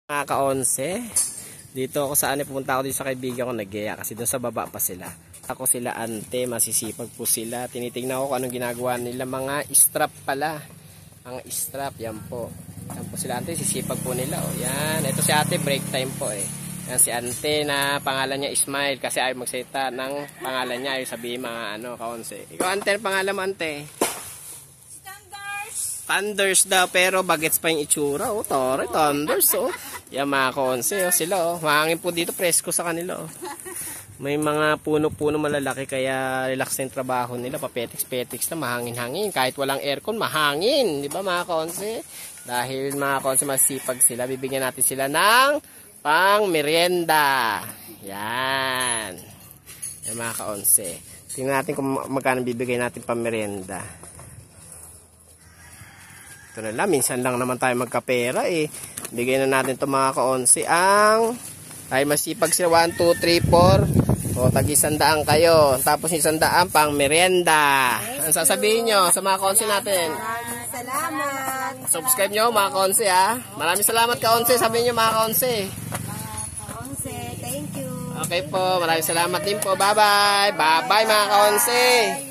Mga ka-11, dito ako saan pupunta ako dito sa kaibigan ko nag-gaya kasi doon sa baba pa sila. Ako sila ante, masisipag po sila. Tinitingnan ko kung anong ginagawa nila. Mga strap pala. Mga strap, yan po. Yan po sila ante, sisipag po nila. O, yan, ito si ate, break time po eh. Yan si ante na pangalan niya Ismail kasi ayaw magsalita ng pangalan niya. Ayaw sabihin mga ka-11. Ikaw ante, pangalan mo ante? Thunders daw, pero bagets pa yung itsura. Oh, tore, Thunders, oh. Yan mga ka-11, oh, sila, oh. Mahangin po dito, presko sa kanila, oh. May mga puno-puno malalaki, kaya relax na yung trabaho nila. Papetiks-petiks na, mahangin-hangin. Kahit walang aircon, mahangin. Di ba mga ka-11? Dahil mga ka-11, masipag sila. Bibigyan natin sila ng pang-merienda. Yan. Yan mga ka-11. Tingnan natin kung magkano bibigay natin pang-merienda. Ito na lang, minsan lang naman tayo magkapera eh. Bigyan na natin ito mga ka-11 ang ay masipag sila 1, 2, 3, 4. O tag-100 kayo. Tapos 100 pang merienda. Ang sasabihin nyo sa mga ka-11 natin? Maraming salamat. Subscribe nyo mga ka-11 ha. Maraming salamat ka-11. Sabihin nyo mga ka-11. Ka-11, thank you. Okay po, maraming salamat din po. Bye bye. Bye bye mga ka-11.